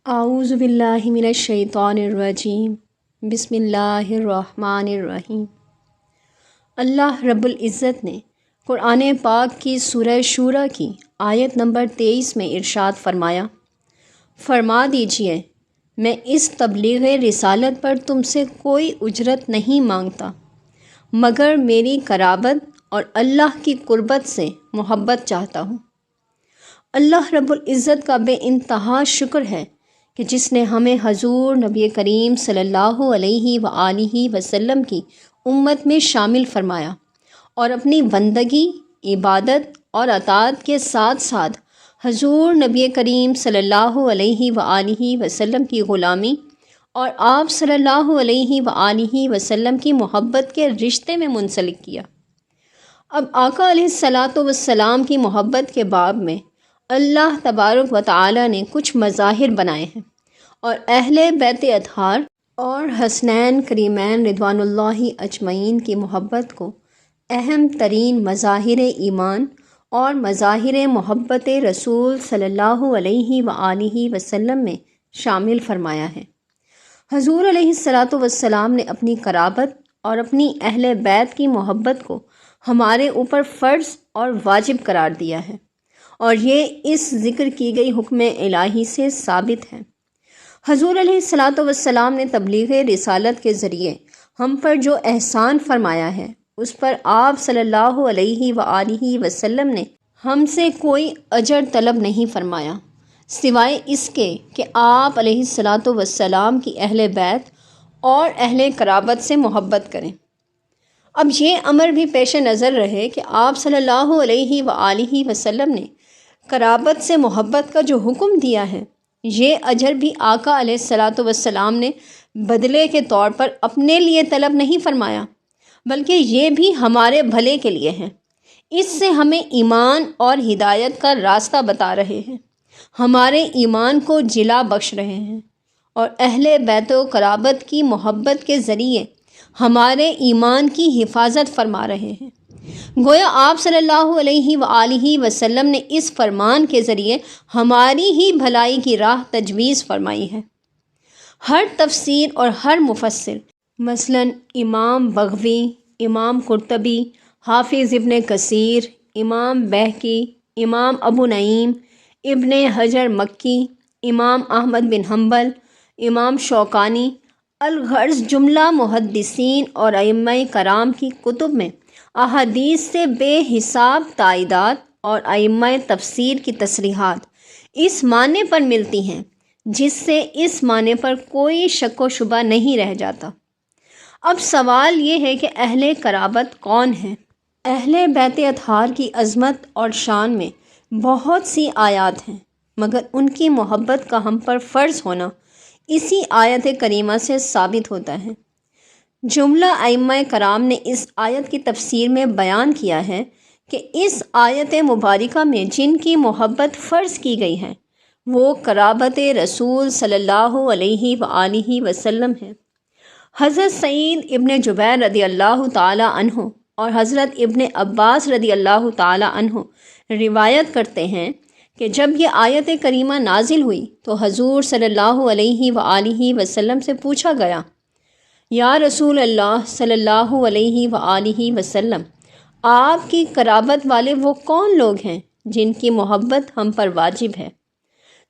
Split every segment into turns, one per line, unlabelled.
اعوذ باللہ من الشیطان الرجیم بسم اللہ الرحمن الرحیم۔ اللہ رب العزت نے قرآن پاک کی سورہ شورى کی آیت نمبر 23 میں ارشاد فرما دیجئے میں اس تبلیغ رسالت پر تم سے کوئی اجرت نہیں مانگتا مگر میری قرابت اور اللہ کی قربت سے محبت چاہتا ہوں۔ اللہ رب العزت کا بے انتہا شکر ہے کہ جس نے ہمیں حضور نبی کریم صلی اللہ علیہ وآلہ وسلم کی امت میں شامل فرمایا اور اپنی بندگی، عبادت اور اطاعت کے ساتھ ساتھ حضور نبی کریم صلی اللہ علیہ وآلہ وسلم کی غلامی اور آپ صلی اللہ علیہ وآلہ وسلم کی محبت کے رشتے میں منسلک کیا۔ اب آقا علیہ الصلاۃ والسلام کی محبت کے باب میں اللہ تبارک و تعالی نے کچھ مظاہر بنائے ہیں اور اہل بیت اطہار اور حسنین کریمین رضوان اللہ اجمعین کی محبت کو اہم ترین مظاہر ایمان اور مظاہر محبت رسول صلی اللہ علیہ وآلہ وسلم میں شامل فرمایا ہے۔ حضور علیہ الصلاۃ والسلام نے اپنی قرابت اور اپنی اہل بیت کی محبت کو ہمارے اوپر فرض اور واجب قرار دیا ہے اور یہ اس ذکر کی گئی حکم الہی سے ثابت ہے۔ حضور علیہ الصلاۃ والسلام نے تبلیغ رسالت کے ذریعے ہم پر جو احسان فرمایا ہے اس پر آپ صلی اللہ علیہ وآلہ وسلم نے ہم سے کوئی اجر طلب نہیں فرمایا سوائے اس کے کہ آپ علیہ الصلاۃ والسلام کی اہل بیت اور اہل قرابت سے محبت کریں۔ اب یہ امر بھی پیش نظر رہے کہ آپ صلی اللہ علیہ وآلہ وسلم نے قرابت سے محبت کا جو حکم دیا ہے یہ اجر بھی آقا علیہ الصلاۃ والسلام نے بدلے کے طور پر اپنے لیے طلب نہیں فرمایا بلکہ یہ بھی ہمارے بھلے کے لیے ہے۔ اس سے ہمیں ایمان اور ہدایت کا راستہ بتا رہے ہیں، ہمارے ایمان کو جلا بخش رہے ہیں اور اہل بیت و قرابت کی محبت کے ذریعے ہمارے ایمان کی حفاظت فرما رہے ہیں۔ گویا آپ صلی اللہ علیہ وآلہ وسلم نے اس فرمان کے ذریعے ہماری ہی بھلائی کی راہ تجویز فرمائی ہے۔ ہر تفسیر اور ہر مفسر مثلاً امام بغوی، امام قرطبی، حافظ ابن کثیر، امام بہقی، امام ابو نعیم، ابن حجر مکی، امام احمد بن حنبل، امام شوکانی، الغرض جملہ محدثین اور ائمہ کرام کی کتب میں احادیث سے بے حساب تائیدات اور ائمہ تفسیر کی تصریحات اس معنی پر ملتی ہیں جس سے اس معنی پر کوئی شک و شبہ نہیں رہ جاتا۔ اب سوال یہ ہے کہ اہل قرابت کون ہیں؟ اہل بیت اطہار کی عظمت اور شان میں بہت سی آیات ہیں مگر ان کی محبت کا ہم پر فرض ہونا اسی آیت کریمہ سے ثابت ہوتا ہے۔ جملہ ائمہ کرام نے اس آیت کی تفسیر میں بیان کیا ہے کہ اس آیت مبارکہ میں جن کی محبت فرض کی گئی ہے وہ قرابت رسول صلی اللہ علیہ وآلہ وسلم ہے۔ حضرت سعید ابن جبیر رضی اللہ تعالی عنہ اور حضرت ابن عباس رضی اللہ تعالی عنہ روایت کرتے ہیں کہ جب یہ آیت کریمہ نازل ہوئی تو حضور صلی اللہ علیہ وآلہ وسلم سے پوچھا گیا، یا رسول اللہ صلی اللہ علیہ وآلہ وسلم، آپ کی قرابت والے وہ کون لوگ ہیں جن کی محبت ہم پر واجب ہے؟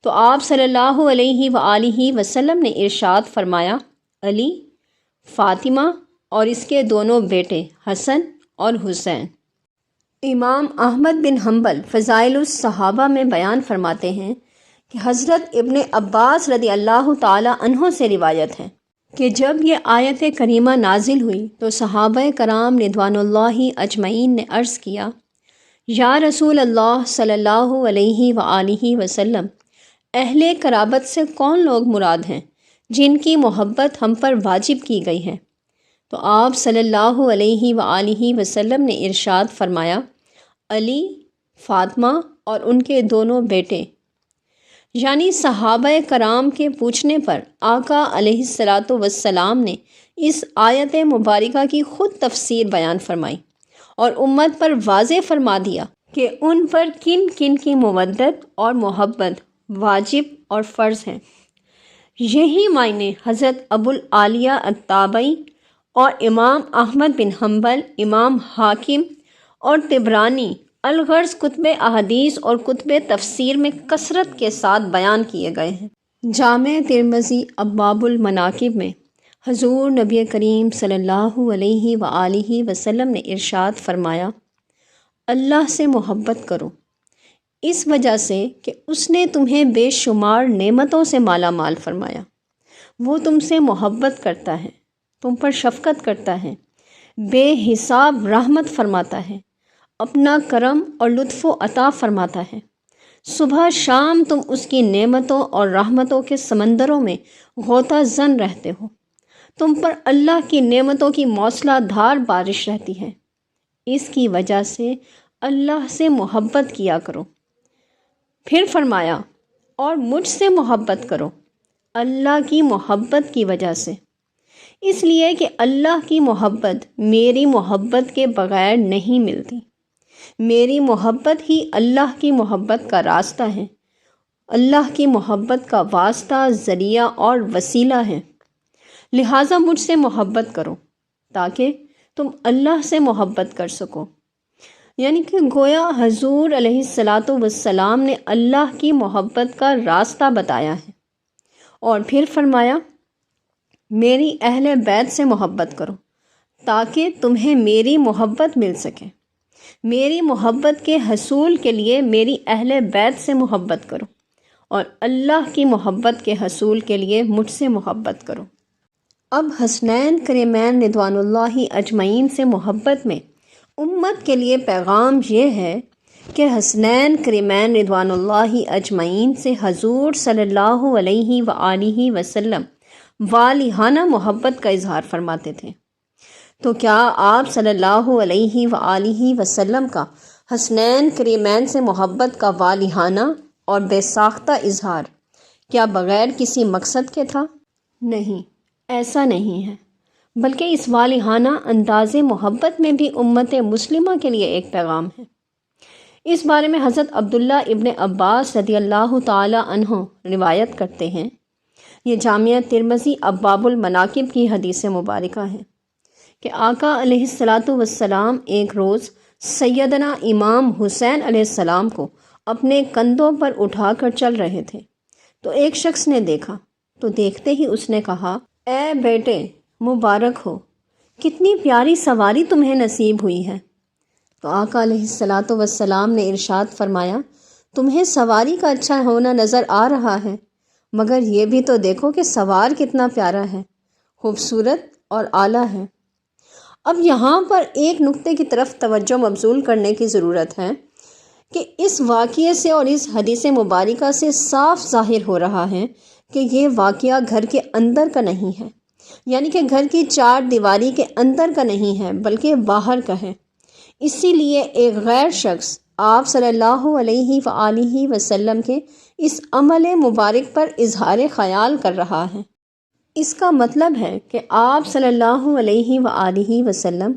تو آپ صلی اللہ علیہ وآلہ وسلم نے ارشاد فرمایا، علی، فاطمہ اور اس کے دونوں بیٹے حسن اور حسین۔ امام احمد بن حنبل فضائل الصحابہ میں بیان فرماتے ہیں کہ حضرت ابن عباس رضی اللہ تعالی عنہ سے روایت ہے کہ جب یہ آیت کریمہ نازل ہوئی تو صحابہ کرام رضوان اللہ اجمعین نے عرض کیا، یا رسول اللہ صلی اللہ علیہ وآلہ وسلم، اہل قرابت سے کون لوگ مراد ہیں جن کی محبت ہم پر واجب کی گئی ہے؟ تو آپ صلی اللہ علیہ وآلہ وسلم نے ارشاد فرمایا، علی، فاطمہ اور ان کے دونوں بیٹے۔ یعنی صحابہ کرام کے پوچھنے پر آقا علیہ الصلاۃ والسلام نے اس آیت مبارکہ کی خود تفسیر بیان فرمائی اور امت پر واضح فرما دیا کہ ان پر کن کن کی مودت اور محبت واجب اور فرض ہے۔ یہی معنی حضرت ابو العالیہ الطبائی اور امام احمد بن حنبل، امام حاکم اور طبرانی الغرض کتب احادیث اور کتب تفسیر میں کثرت کے ساتھ بیان کیے گئے ہیں۔ جامع ترمذی ابواب المناقب میں حضور نبی کریم صلی اللہ علیہ وآلہ وسلم نے ارشاد فرمایا، اللہ سے محبت کرو اس وجہ سے کہ اس نے تمہیں بے شمار نعمتوں سے مالا مال فرمایا۔ وہ تم سے محبت کرتا ہے، تم پر شفقت کرتا ہے، بے حساب رحمت فرماتا ہے، اپنا کرم اور لطف و عطا فرماتا ہے۔ صبح شام تم اس کی نعمتوں اور رحمتوں کے سمندروں میں غوطہ زن رہتے ہو۔ تم پر اللہ کی نعمتوں کی موصلہ دھار بارش رہتی ہے۔ اس کی وجہ سے اللہ سے محبت کیا کرو۔ پھر فرمایا، اور مجھ سے محبت کرو اللہ کی محبت کی وجہ سے، اس لیے کہ اللہ کی محبت میری محبت کے بغیر نہیں ملتی۔ میری محبت ہی اللہ کی محبت کا راستہ ہے، اللہ کی محبت کا واسطہ، ذریعہ اور وسیلہ ہے۔ لہٰذا مجھ سے محبت کرو تاکہ تم اللہ سے محبت کر سکو۔ یعنی کہ گویا حضور علیہ الصلاۃ والسلام نے اللہ کی محبت کا راستہ بتایا ہے۔ اور پھر فرمایا، میری اہل بیت سے محبت کرو تاکہ تمہیں میری محبت مل سکے۔ میری محبت کے حصول کے لیے میری اہل بیت سے محبت کرو، اور اللہ کی محبت کے حصول کے لیے مجھ سے محبت کرو۔ اب حسنین کریمین رضوان اللہ اجمعین سے محبت میں امت کے لیے پیغام یہ ہے کہ حسنین کریمین رضوان اللہ اجمعین سے حضور صلی اللہ علیہ وآلہ وسلم والہانہ محبت کا اظہار فرماتے تھے۔ تو کیا آپ صلی اللہ علیہ وآلہ وسلم کا حسنین کریمین سے محبت کا والہانہ اور بے ساختہ اظہار کیا بغیر کسی مقصد کے تھا؟ نہیں، ایسا نہیں ہے، بلکہ اس والہانہ انداز محبت میں بھی امت مسلمہ کے لیے ایک پیغام ہے۔ اس بارے میں حضرت عبداللہ ابن عباس رضی اللہ تعالی عنہ روایت کرتے ہیں، یہ جامع ترمذی ابواب المناقب کی حدیث مبارکہ ہے کہ آقا علیہ الصلاۃ والسلام ایک روز سیدنا امام حسین علیہ السلام کو اپنے کندھوں پر اٹھا کر چل رہے تھے، تو ایک شخص نے دیکھا، تو دیکھتے ہی اس نے کہا، اے بیٹے مبارک ہو، کتنی پیاری سواری تمہیں نصیب ہوئی ہے۔ تو آقا علیہ الصلاۃ والسلام نے ارشاد فرمایا، تمہیں سواری کا اچھا ہونا نظر آ رہا ہے، مگر یہ بھی تو دیکھو کہ سوار کتنا پیارا ہے، خوبصورت اور اعلیٰ ہے۔ اب یہاں پر ایک نقطے کی طرف توجہ مبذول کرنے کی ضرورت ہے کہ اس واقعے سے اور اس حدیث مبارکہ سے صاف ظاہر ہو رہا ہے کہ یہ واقعہ گھر کے اندر کا نہیں ہے، یعنی کہ گھر کی چار دیواری کے اندر کا نہیں ہے بلکہ باہر کا ہے۔ اسی لیے ایک غیر شخص آپ صلی اللہ علیہ وآلہ وسلم کے اس عمل مبارک پر اظہار خیال کر رہا ہے۔ اس کا مطلب ہے کہ آپ صلی اللہ علیہ وآلہ وسلم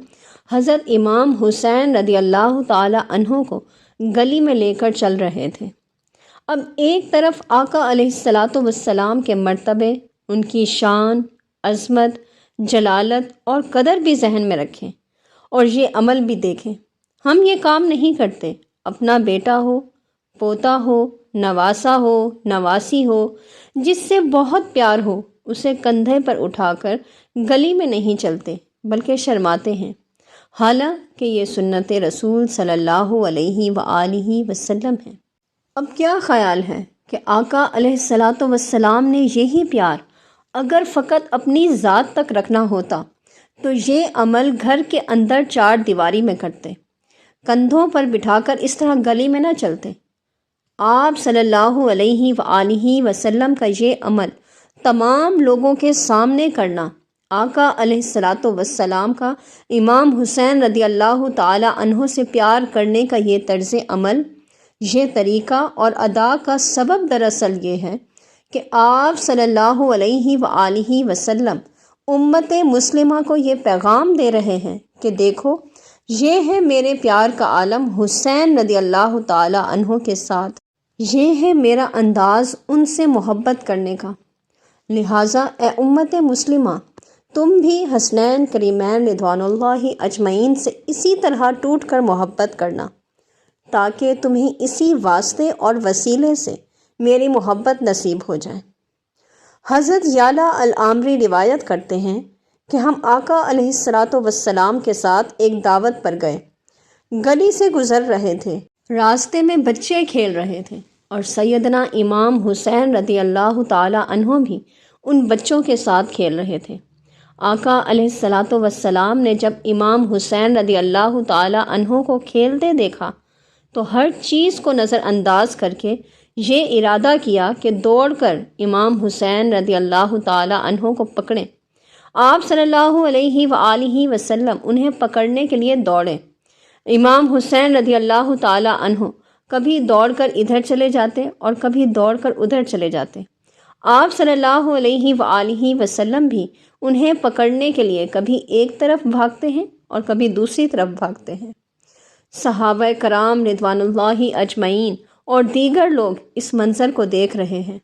حضرت امام حسین رضی اللہ تعالی عنہ کو گلی میں لے کر چل رہے تھے۔ اب ایک طرف آقا علیہ الصلاۃ والسلام کے مرتبے، ان کی شان، عظمت، جلالت اور قدر بھی ذہن میں رکھیں اور یہ عمل بھی دیکھیں۔ ہم یہ کام نہیں کرتے، اپنا بیٹا ہو، پوتا ہو، نواسا ہو، نواسی ہو، جس سے بہت پیار ہو، اسے کندھے پر اٹھا کر گلی میں نہیں چلتے بلکہ شرماتے ہیں، حالانکہ یہ سنت رسول صلی اللہ علیہ وآلہ وسلم ہے۔ اب کیا خیال ہے کہ آقا علیہ الصلاۃ والسلام نے یہی پیار اگر فقط اپنی ذات تک رکھنا ہوتا تو یہ عمل گھر کے اندر چار دیواری میں کرتے، کندھوں پر بٹھا کر اس طرح گلی میں نہ چلتے۔ آپ صلی اللہ علیہ وآلہ وسلم کا یہ عمل تمام لوگوں کے سامنے کرنا، آقا علیہ الصلاۃ والسلام کا امام حسین رضی اللہ تعالی عنہ سے پیار کرنے کا یہ طرز عمل، یہ طریقہ اور ادا کا سبب دراصل یہ ہے کہ آپ صلی اللہ علیہ وآلہ وسلم امت مسلمہ کو یہ پیغام دے رہے ہیں کہ دیکھو، یہ ہے میرے پیار کا عالم حسین رضی اللہ تعالی عنہ کے ساتھ، یہ ہے میرا انداز ان سے محبت کرنے کا۔ لہٰذا اے امت مسلمہ، تم بھی حسنین کریمین رضوان اللہ اجمعین سے اسی طرح ٹوٹ کر محبت کرنا، تاکہ تمہیں اسی واسطے اور وسیلے سے میری محبت نصیب ہو جائے۔ حضرت یعلا العامری روایت کرتے ہیں کہ ہم آقا علیہ السلام کے ساتھ ایک دعوت پر گئے، گلی سے گزر رہے تھے، راستے میں بچے کھیل رہے تھے اور سیدنا امام حسین رضی اللہ تعالی عنہ بھی ان بچوں کے ساتھ کھیل رہے تھے۔ آقا علیہ السلام نے جب امام حسین رضی اللہ تعالی عنہ کو کھیلتے دیکھا تو ہر چیز کو نظر انداز کر کے یہ ارادہ کیا کہ دوڑ کر امام حسین رضی اللہ تعالی عنہ کو پکڑیں۔ آپ صلی اللہ علیہ وآلہ وسلم انہیں پکڑنے کے لیے دوڑے۔ امام حسین رضی اللہ تعالی عنہ کبھی دوڑ کر ادھر چلے جاتے اور کبھی دوڑ کر ادھر چلے جاتے۔ آپ صلی اللہ علیہ وآلہ وسلم بھی انہیں پکڑنے کے لیے کبھی ایک طرف بھاگتے ہیں اور کبھی دوسری طرف بھاگتے ہیں۔ صحابہ کرام رضوان اللہ اجمعین اور دیگر لوگ اس منظر کو دیکھ رہے ہیں۔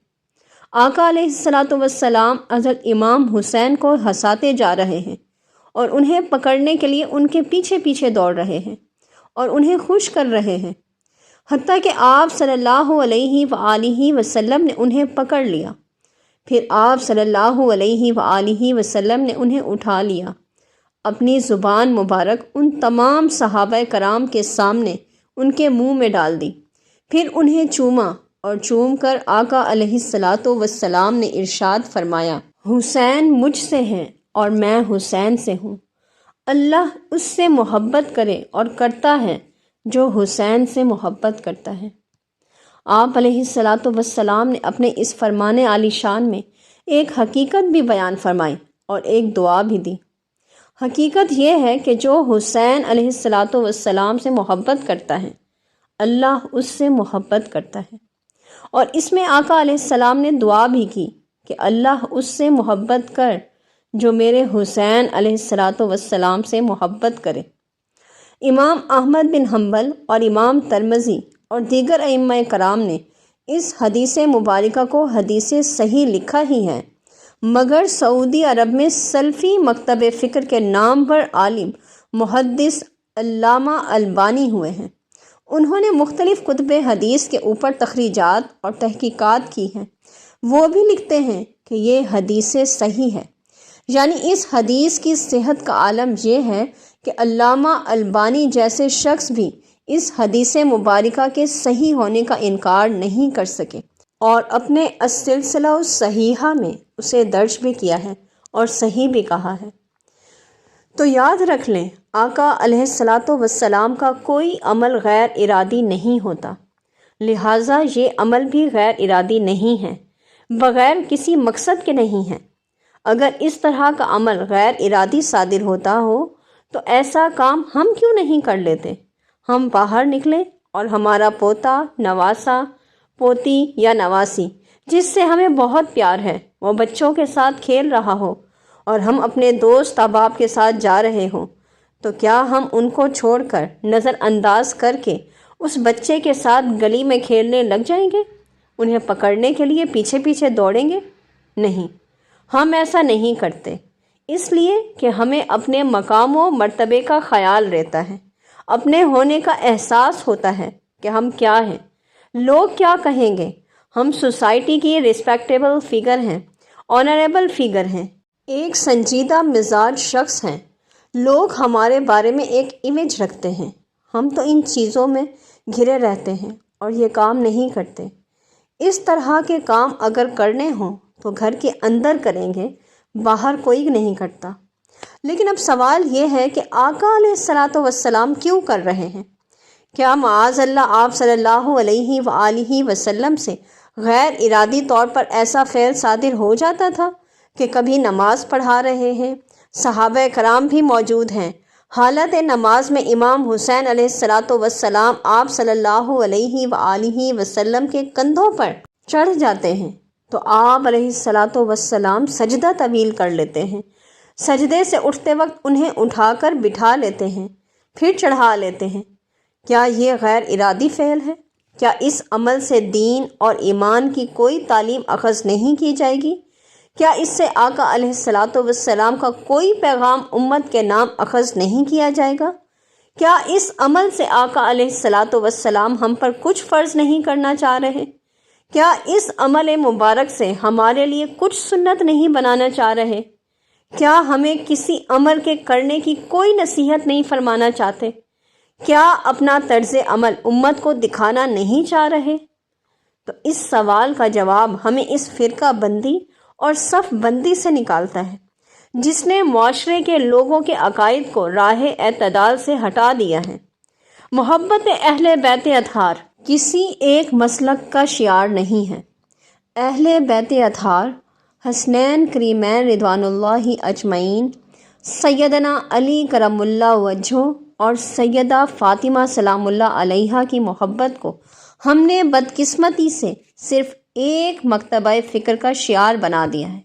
آقا علیہ السلام حضرت امام حسین کو ہنساتے جا رہے ہیں اور انہیں پکڑنے کے لیے ان کے پیچھے پیچھے دوڑ رہے ہیں اور انہیں خوش کر رہے ہیں، حتیٰ کہ آپ صلی اللہ علیہ وآلہ وسلم نے انہیں پکڑ لیا۔ پھر آپ صلی اللہ علیہ وآلہ وسلم نے انہیں اٹھا لیا، اپنی زبان مبارک ان تمام صحابہ کرام کے سامنے ان کے منہ میں ڈال دی، پھر انہیں چوما اور چوم کر آقا علیہ السلام نے ارشاد فرمایا، حسین مجھ سے ہے اور میں حسین سے ہوں۔ اللہ اس سے محبت کرے اور کرتا ہے جو حسین سے محبت کرتا ہے۔ آپ علیہ السلام نے اپنے اس فرمان عالی شان میں ایک حقیقت بھی بیان فرمائی اور ایک دعا بھی دی۔ حقیقت یہ ہے کہ جو حسین علیہ السلام سے محبت کرتا ہے، اللہ اس سے محبت کرتا ہے۔ اور اس میں آقا علیہ السلام نے دعا بھی کی کہ اللہ اس سے محبت کر جو میرے حسین علیہ السلام سے محبت کرے۔ امام احمد بن حنبل اور امام ترمذی اور دیگر ائمہ کرام نے اس حدیث مبارکہ کو حدیث صحیح لکھا ہی ہے، مگر سعودی عرب میں سلفی مکتب فکر کے نام پر عالم محدث علامہ البانی ہوئے ہیں۔ انہوں نے مختلف کتب حدیث کے اوپر تخریجات اور تحقیقات کی ہیں۔ وہ بھی لکھتے ہیں کہ یہ حدیث صحیح ہے، یعنی اس حدیث کی صحت کا عالم یہ ہے کہ علامہ البانی جیسے شخص بھی اس حدیث مبارکہ کے صحیح ہونے کا انکار نہیں کر سکے اور اپنے السلسلہ الصحیحہ میں اسے درج بھی کیا ہے اور صحیح بھی کہا ہے۔ تو یاد رکھ لیں، آقا علیہ السلام کا کوئی عمل غیر ارادی نہیں ہوتا، لہٰذا یہ عمل بھی غیر ارادی نہیں ہے، بغیر کسی مقصد کے نہیں ہے۔ اگر اس طرح کا عمل غیر ارادی صادر ہوتا ہو تو ایسا کام ہم کیوں نہیں کر لیتے؟ ہم باہر نکلیں اور ہمارا پوتا، نواسا، پوتی یا نواسی جس سے ہمیں بہت پیار ہے وہ بچوں کے ساتھ کھیل رہا ہو اور ہم اپنے دوست احباب کے ساتھ جا رہے ہوں، تو کیا ہم ان کو چھوڑ کر نظر انداز کر کے اس بچے کے ساتھ گلی میں کھیلنے لگ جائیں گے؟ انہیں پکڑنے کے لیے پیچھے پیچھے دوڑیں گے؟ نہیں، ہم ایسا نہیں کرتے، اس لیے کہ ہمیں اپنے مقام و مرتبے کا خیال رہتا ہے، اپنے ہونے کا احساس ہوتا ہے کہ ہم کیا ہیں، لوگ کیا کہیں گے۔ ہم سوسائٹی کی ریسپیکٹیبل فگر ہیں، آنریبل فگر ہیں، ایک سنجیدہ مزاج شخص ہیں، لوگ ہمارے بارے میں ایک امیج رکھتے ہیں۔ ہم تو ان چیزوں میں گھرے رہتے ہیں اور یہ کام نہیں کرتے۔ اس طرح کے کام اگر کرنے ہوں تو گھر کے اندر کریں گے، باہر کوئی نہیں کرتا۔ لیکن اب سوال یہ ہے کہ آقا علیہ السلام کیوں کر رہے ہیں؟ کیا معاذ اللہ آپ صلی اللہ علیہ وآلہ وسلم سے غیر ارادی طور پر ایسا فعل صادر ہو جاتا تھا کہ کبھی نماز پڑھا رہے ہیں، صحابہ کرام بھی موجود ہیں، حالت نماز میں امام حسین علیہ السلام آپ صلی اللہ علیہ وآلہ وسلم کے کندھوں پر چڑھ جاتے ہیں تو آپ علیہ السلام سجدہ طویل کر لیتے ہیں، سجدے سے اٹھتے وقت انہیں اٹھا کر بٹھا لیتے ہیں، پھر چڑھا لیتے ہیں۔ کیا یہ غیر ارادی فعل ہے؟ کیا اس عمل سے دین اور ایمان کی کوئی تعلیم اخذ نہیں کی جائے گی؟ کیا اس سے آقا علیہ الصلاۃ والسلام کا کوئی پیغام امت کے نام اخذ نہیں کیا جائے گا؟ کیا اس عمل سے آقا علیہ الصلاۃ والسلام ہم پر کچھ فرض نہیں کرنا چاہ رہے؟ کیا اس عمل مبارک سے ہمارے لیے کچھ سنت نہیں بنانا چاہ رہے؟ کیا ہمیں کسی عمل کے کرنے کی کوئی نصیحت نہیں فرمانا چاہتے؟ کیا اپنا طرز عمل امت کو دکھانا نہیں چاہ رہے؟ تو اس سوال کا جواب ہمیں اس فرقہ بندی اور صف بندی سے نکالتا ہے، جس نے معاشرے کے لوگوں کے عقائد کو راہ اعتدال سے ہٹا دیا ہے۔ محبت اہل بیت اطہار کسی ایک مسلک کا شعار نہیں ہے۔ اہل بیت اطہار حسنین کریمین رضوان اللہ اجمعین، سیدنا علی کرم اللہ وجہہ اور سیدہ فاطمہ سلام اللہ علیہا کی محبت کو ہم نے بدقسمتی سے صرف ایک مکتبہ فکر کا شعار بنا دیا ہے۔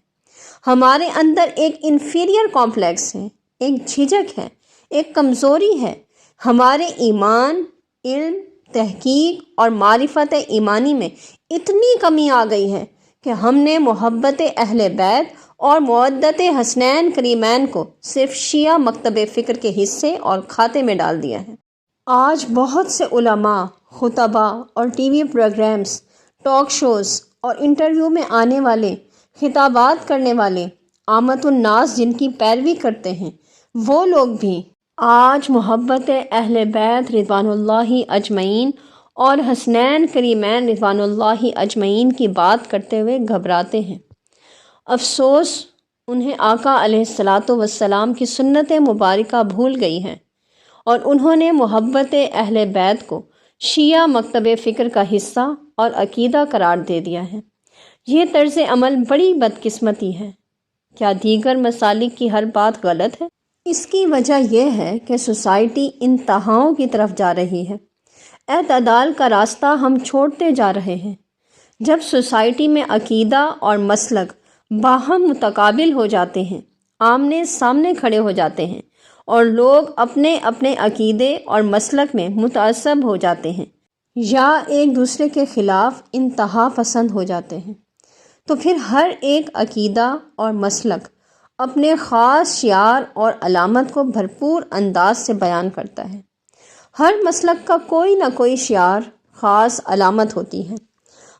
ہمارے اندر ایک انفیریئر کمپلیکس ہے، ایک جھجک ہے، ایک کمزوری ہے۔ ہمارے ایمان، علم، تحقیق اور معرفت ایمانی میں اتنی کمی آ گئی ہے کہ ہم نے محبت اہل بیت اور مودت حسنین کریمین کو صرف شیعہ مکتب فکر کے حصے اور کھاتے میں ڈال دیا ہے۔ آج بہت سے علماء، خطباء اور T V programmes, talk shows اور انٹرویو میں آنے والے، خطابات کرنے والے، عامت الناس جن کی پیروی کرتے ہیں، وہ لوگ بھی آج محبت اہل بیت رضوان اللہ اجمعین اور حسنین کریمین رضوان اللہ اجمعین کی بات کرتے ہوئے گھبراتے ہیں۔ افسوس، انہیں آقا علیہ الصلاۃ والسلام کی سنت مبارکہ بھول گئی ہیں اور انہوں نے محبت اہل بیت کو شیعہ مکتب فکر کا حصہ اور عقیدہ قرار دے دیا ہے۔ یہ طرز عمل بڑی بدقسمتی ہے۔ کیا دیگر مسالک کی ہر بات غلط ہے؟ اس کی وجہ یہ ہے کہ سوسائٹی انتہاؤں کی طرف جا رہی ہے۔ اعتدال کا راستہ ہم چھوڑتے جا رہے ہیں۔ جب سوسائٹی میں عقیدہ اور مسلک باہم متقابل ہو جاتے ہیں، آمنے سامنے کھڑے ہو جاتے ہیں اور لوگ اپنے اپنے عقیدے اور مسلک میں متعصب ہو جاتے ہیں یا ایک دوسرے کے خلاف انتہا پسند ہو جاتے ہیں، تو پھر ہر ایک عقیدہ اور مسلک اپنے خاص شعار اور علامت کو بھرپور انداز سے بیان کرتا ہے۔ ہر مسلک کا کوئی نہ کوئی شعار، خاص علامت ہوتی ہے۔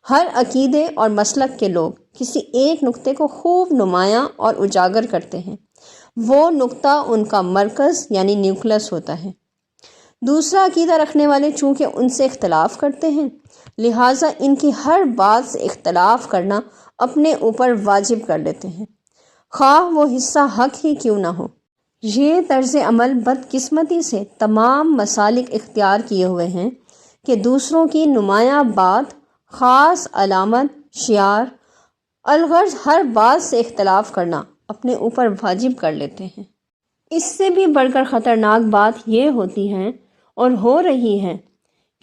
ہر عقیدے اور مسلک کے لوگ کسی ایک نقطے کو خوب نمایاں اور اجاگر کرتے ہیں۔ وہ نقطہ ان کا مرکز یعنی نیوکلس ہوتا ہے۔ دوسرا عقیدہ رکھنے والے چونکہ ان سے اختلاف کرتے ہیں، لہٰذا ان کی ہر بات سے اختلاف کرنا اپنے اوپر واجب کر لیتے ہیں، خواہ وہ حصہ حق ہی کیوں نہ ہو۔ یہ طرز عمل بدقسمتی سے تمام مسالک اختیار کیے ہوئے ہیں کہ دوسروں کی نمایاں بات، خاص علامت، شعار، الغرض ہر بات سے اختلاف کرنا اپنے اوپر واجب کر لیتے ہیں۔ اس سے بھی بڑھ کر خطرناک بات یہ ہوتی ہے اور ہو رہی ہے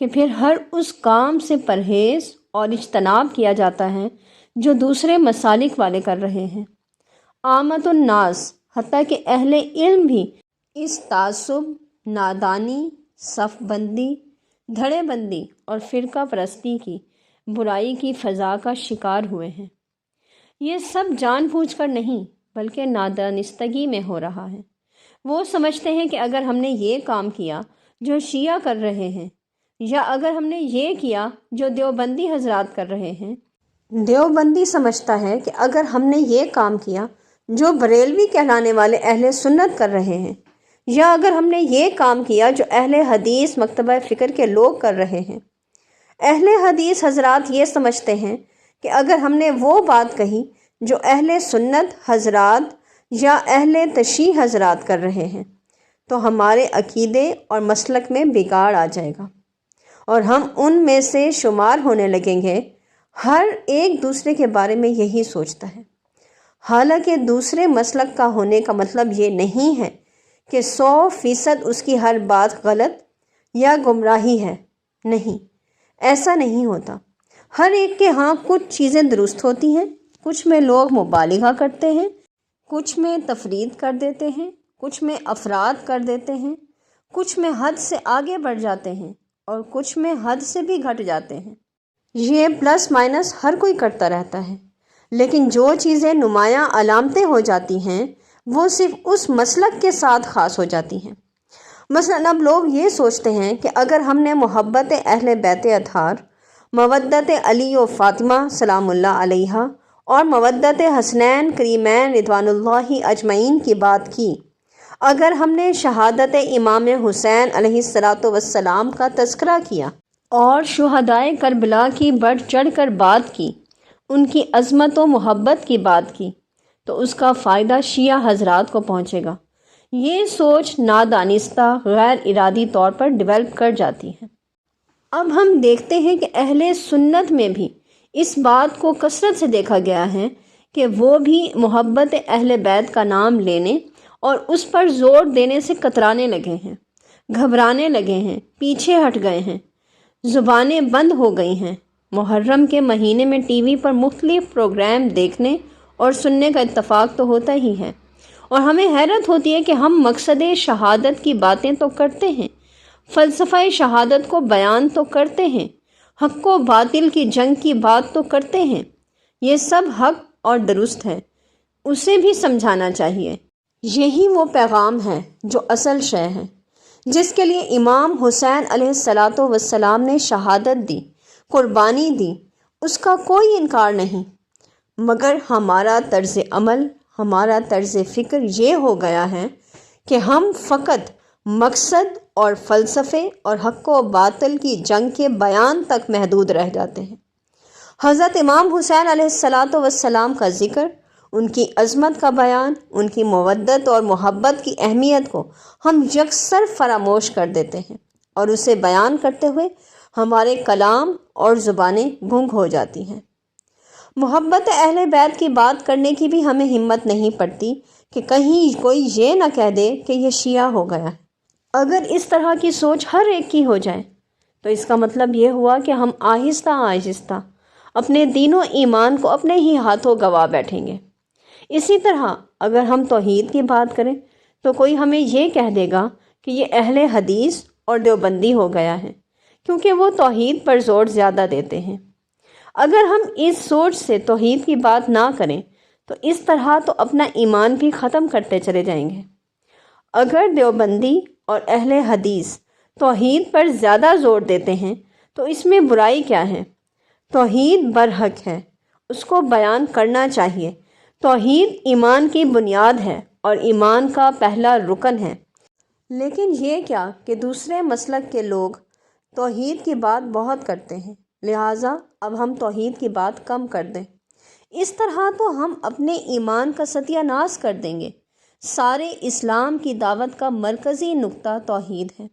کہ پھر ہر اس کام سے پرہیز اور اجتناب کیا جاتا ہے جو دوسرے مسالک والے کر رہے ہیں۔ عامت الناس حتیٰ کہ اہل علم بھی اس تعصب، نادانی، صف بندی، دھڑے بندی اور فرقہ پرستی کی برائی کی فضا کا شکار ہوئے ہیں۔ یہ سب جان بوجھ کر نہیں بلکہ نادانستگی میں ہو رہا ہے۔ وہ سمجھتے ہیں کہ اگر ہم نے یہ کام کیا جو شیعہ کر رہے ہیں، یا اگر ہم نے یہ کیا جو دیوبندی حضرات کر رہے ہیں، دیوبندی سمجھتا ہے کہ اگر ہم نے یہ کام کیا جو بریلوی کہلانے والے اہل سنت کر رہے ہیں، یا اگر ہم نے یہ کام کیا جو اہل حدیث مکتبہ فکر کے لوگ کر رہے ہیں۔ اہل حدیث حضرات یہ سمجھتے ہیں کہ اگر ہم نے وہ بات کہی جو اہل سنت حضرات یا اہل تشیع حضرات کر رہے ہیں، تو ہمارے عقیدے اور مسلک میں بگاڑ آ جائے گا اور ہم ان میں سے شمار ہونے لگیں گے۔ ہر ایک دوسرے کے بارے میں یہی سوچتا ہے، حالانکہ دوسرے مسلک کا ہونے کا مطلب یہ نہیں ہے کہ 100% اس کی ہر بات غلط یا گمراہی ہے۔ نہیں، ایسا نہیں ہوتا۔ ہر ایک کے ہاں کچھ چیزیں درست ہوتی ہیں، کچھ میں لوگ مبالغہ کرتے ہیں، کچھ میں تفرید کر دیتے ہیں، کچھ میں افراد کر دیتے ہیں، کچھ میں حد سے آگے بڑھ جاتے ہیں اور کچھ میں حد سے بھی گھٹ جاتے ہیں۔ یہ پلس مائنس ہر کوئی کرتا رہتا ہے، لیکن جو چیزیں نمایاں علامتیں ہو جاتی ہیں وہ صرف اس مسلک کے ساتھ خاص ہو جاتی ہیں۔ مثلاً اب لوگ یہ سوچتے ہیں کہ اگر ہم نے محبت اہل بیت اطہار، مودت علی و فاطمہ سلام اللہ علیہا اور مودت حسنین کریمین رضوان اللہ اجمعین کی بات کی، اگر ہم نے شہادت امام حسین علیہ السلام کا تذکرہ کیا اور شہدائے کربلا کی بڑھ چڑھ کر بات کی، ان کی عظمت و محبت کی بات کی، تو اس کا فائدہ شیعہ حضرات کو پہنچے گا۔ یہ سوچ نادانستہ غیر ارادی طور پر ڈیولپ کر جاتی ہے۔ اب ہم دیکھتے ہیں کہ اہل سنت میں بھی اس بات کو کثرت سے دیکھا گیا ہے کہ وہ بھی محبت اہل بیت کا نام لینے اور اس پر زور دینے سے کترانے لگے ہیں، گھبرانے لگے ہیں، پیچھے ہٹ گئے ہیں، زبانیں بند ہو گئی ہیں۔ محرم کے مہینے میں ٹی وی پر مختلف پروگرام دیکھنے اور سننے کا اتفاق تو ہوتا ہی ہے، اور ہمیں حیرت ہوتی ہے کہ ہم مقصد شہادت کی باتیں تو کرتے ہیں، فلسفہ شہادت کو بیان تو کرتے ہیں، حق و باطل کی جنگ کی بات تو کرتے ہیں، یہ سب حق اور درست ہے، اسے بھی سمجھانا چاہیے۔ یہی وہ پیغام ہے جو اصل شے ہے، جس کے لیے امام حسین علیہ السلام نے شہادت دی، قربانی دی، اس کا کوئی انکار نہیں، مگر ہمارا طرز عمل، ہمارا طرز فکر یہ ہو گیا ہے کہ ہم فقط مقصد اور فلسفے اور حق و باطل کی جنگ کے بیان تک محدود رہ جاتے ہیں۔ حضرت امام حسین علیہ السلام کا ذکر، ان کی عظمت کا بیان، ان کی مودت اور محبت کی اہمیت کو ہم یکسر فراموش کر دیتے ہیں، اور اسے بیان کرتے ہوئے ہمارے کلام اور زبانیں گنگ ہو جاتی ہیں۔ محبت اہل بیت کی بات کرنے کی بھی ہمیں ہمت نہیں پڑتی کہ کہیں کوئی یہ نہ کہہ دے کہ یہ شیعہ ہو گیا ہے۔ اگر اس طرح کی سوچ ہر ایک کی ہو جائے تو اس کا مطلب یہ ہوا کہ ہم آہستہ آہستہ اپنے دین و ایمان کو اپنے ہی ہاتھوں گوا بیٹھیں گے۔ اسی طرح اگر ہم توحید کی بات کریں تو کوئی ہمیں یہ کہہ دے گا کہ یہ اہل حدیث اور دیوبندی ہو گیا ہے، کیونکہ وہ توحید پر زور زیادہ دیتے ہیں۔ اگر ہم اس سوچ سے توحید کی بات نہ کریں تو اس طرح تو اپنا ایمان بھی ختم کرتے چلے جائیں گے۔ اگر دیوبندی اور اہل حدیث توحید پر زیادہ زور دیتے ہیں تو اس میں برائی کیا ہے؟ توحید برحق ہے، اس کو بیان کرنا چاہیے۔ توحید ایمان کی بنیاد ہے اور ایمان کا پہلا رکن ہے۔ لیکن یہ کیا کہ دوسرے مسلک کے لوگ توحید کی بات بہت کرتے ہیں، لہٰذا اب ہم توحید کی بات کم کر دیں۔ اس طرح تو ہم اپنے ایمان کا ستیہ ناش کر دیں گے۔ سارے اسلام کی دعوت کا مرکزی نقطہ توحید ہے۔